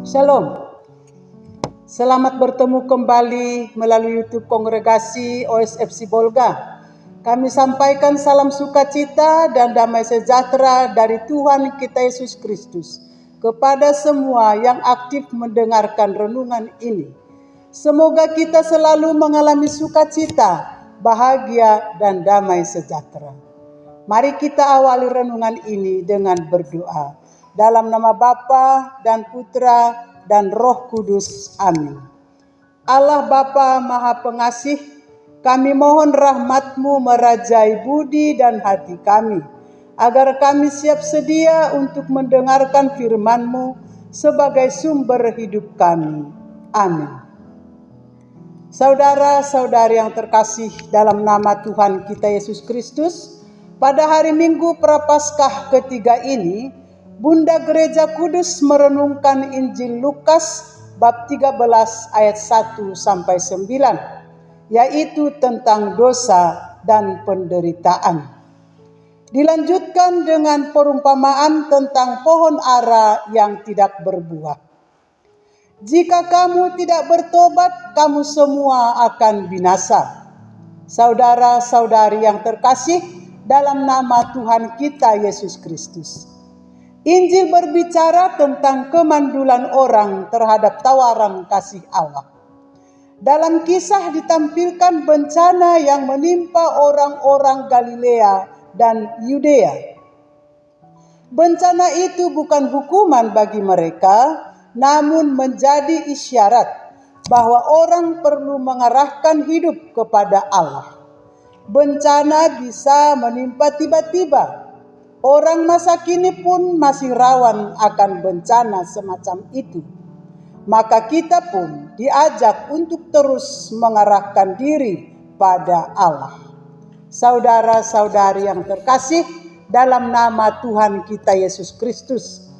Shalom, selamat bertemu kembali melalui YouTube Kongregasi OSFC Bolga. Kami sampaikan salam sukacita dan damai sejahtera dari Tuhan kita Yesus Kristus kepada semua yang aktif mendengarkan renungan ini. Semoga kita selalu mengalami sukacita, bahagia, dan damai sejahtera. Mari kita awali renungan ini dengan berdoa. Dalam nama Bapa dan Putra dan Roh Kudus. Amin. Allah Bapa Maha Pengasih, kami mohon rahmat-Mu merajai budi dan hati kami, agar kami siap sedia untuk mendengarkan firman-Mu sebagai sumber hidup kami. Amin. Saudara-saudari yang terkasih dalam nama Tuhan kita Yesus Kristus, pada hari Minggu Prapaskah ketiga ini, Bunda Gereja Kudus merenungkan Injil Lukas bab 13 ayat 1-9, yaitu tentang dosa dan penderitaan. Dilanjutkan dengan perumpamaan tentang pohon ara yang tidak berbuah. Jika kamu tidak bertobat, kamu semua akan binasa. Saudara-saudari yang terkasih dalam nama Tuhan kita Yesus Kristus, Injil berbicara tentang kemandulan orang terhadap tawaran kasih Allah. Dalam kisah ditampilkan bencana yang menimpa orang-orang Galilea dan Yudea. Bencana itu bukan hukuman bagi mereka, namun menjadi isyarat bahwa orang perlu mengarahkan hidup kepada Allah. Bencana bisa menimpa tiba-tiba. Orang masa kini pun masih rawan akan bencana semacam itu. Maka kita pun diajak untuk terus mengarahkan diri pada Allah. Saudara-saudari yang terkasih dalam nama Tuhan kita Yesus Kristus,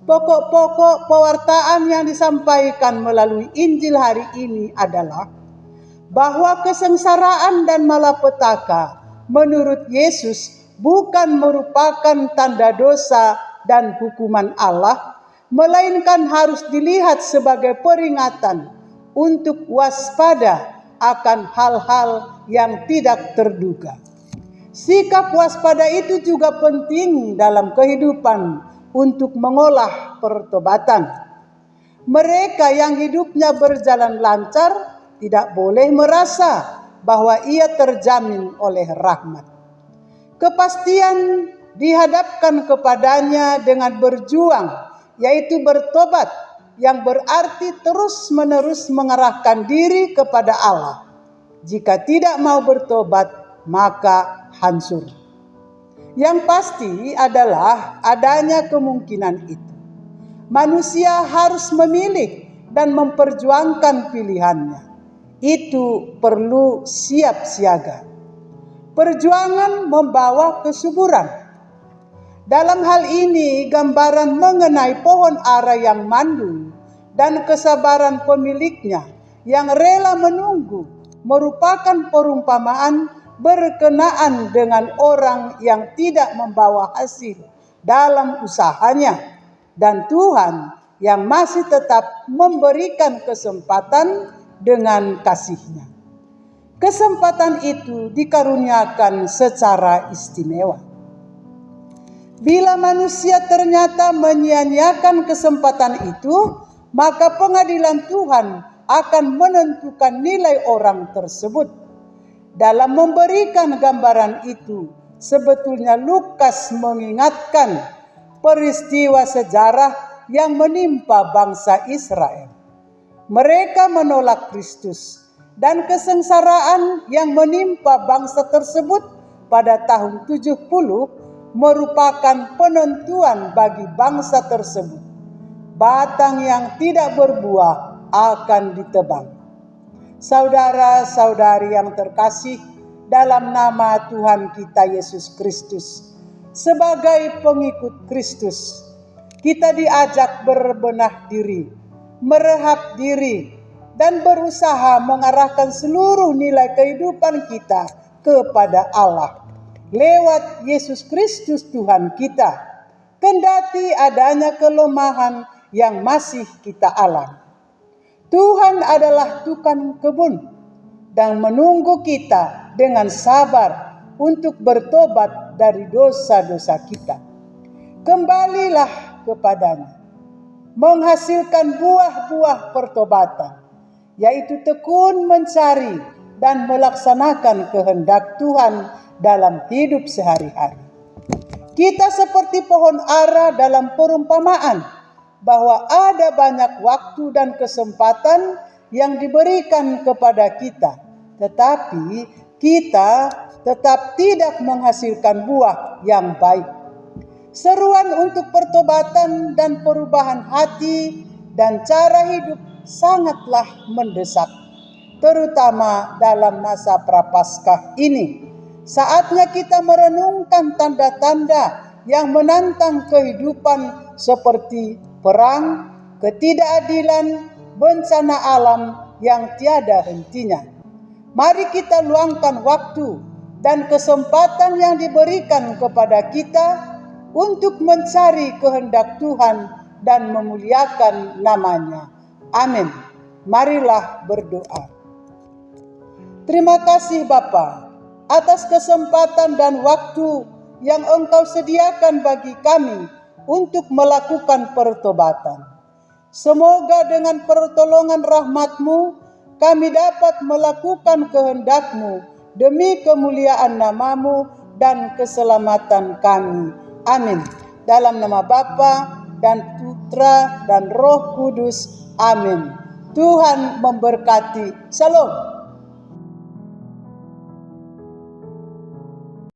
pokok-pokok pewartaan yang disampaikan melalui Injil hari ini adalah bahwa kesengsaraan dan malapetaka menurut Yesus bukan merupakan tanda dosa dan hukuman Allah, melainkan harus dilihat sebagai peringatan untuk waspada akan hal-hal yang tidak terduga. Sikap waspada itu juga penting dalam kehidupan untuk mengolah pertobatan. Mereka yang hidupnya berjalan lancar tidak boleh merasa bahwa ia terjamin oleh rahmat. Kepastian dihadapkan kepadanya dengan berjuang, yaitu bertobat, yang berarti terus-menerus mengarahkan diri kepada Allah. Jika tidak mau bertobat, maka hancur. Yang pasti adalah adanya kemungkinan itu. Manusia harus memilih dan memperjuangkan pilihannya. Itu perlu siap siaga. Perjuangan membawa kesuburan. Dalam hal ini, gambaran mengenai pohon ara yang mandul dan kesabaran pemiliknya yang rela menunggu merupakan perumpamaan berkenaan dengan orang yang tidak membawa hasil dalam usahanya dan Tuhan yang masih tetap memberikan kesempatan dengan kasih-Nya. Kesempatan itu dikaruniakan secara istimewa. Bila manusia ternyata menyia-nyiakan kesempatan itu, maka pengadilan Tuhan akan menentukan nilai orang tersebut. Dalam memberikan gambaran itu, sebetulnya Lukas mengingatkan peristiwa sejarah yang menimpa bangsa Israel. Mereka menolak Kristus, dan kesengsaraan yang menimpa bangsa tersebut pada tahun 70 merupakan penentuan bagi bangsa tersebut. Batang yang tidak berbuah akan ditebang. Saudara-saudari yang terkasih dalam nama Tuhan kita Yesus Kristus, sebagai pengikut Kristus, kita diajak berbenah diri, merehab diri, dan berusaha mengarahkan seluruh nilai kehidupan kita kepada Allah lewat Yesus Kristus Tuhan kita. Kendati adanya kelemahan yang masih kita alami. Tuhan adalah tukang kebun dan menunggu kita dengan sabar untuk bertobat dari dosa-dosa kita. Kembalilah kepadanya, menghasilkan buah-buah pertobatan, yaitu tekun mencari dan melaksanakan kehendak Tuhan dalam hidup sehari-hari. Kita seperti pohon ara dalam perumpamaan bahwa ada banyak waktu dan kesempatan yang diberikan kepada kita, tetapi kita tetap tidak menghasilkan buah yang baik. Seruan untuk pertobatan dan perubahan hati dan cara hidup sangatlah mendesak, terutama dalam masa Prapaskah ini. Saatnya kita merenungkan tanda-tanda yang menantang kehidupan seperti perang, ketidakadilan, bencana alam yang tiada hentinya. Mari kita luangkan waktu dan kesempatan yang diberikan kepada kita untuk mencari kehendak Tuhan dan memuliakan namanya. Amin. Marilah berdoa. Terima kasih Bapa atas kesempatan dan waktu yang Engkau sediakan bagi kami untuk melakukan pertobatan. Semoga dengan pertolongan rahmat-Mu kami dapat melakukan kehendak-Mu demi kemuliaan nama-Mu dan keselamatan kami. Amin. Dalam nama Bapa dan Putra dan Roh Kudus. Amin. Tuhan memberkati. Shalom.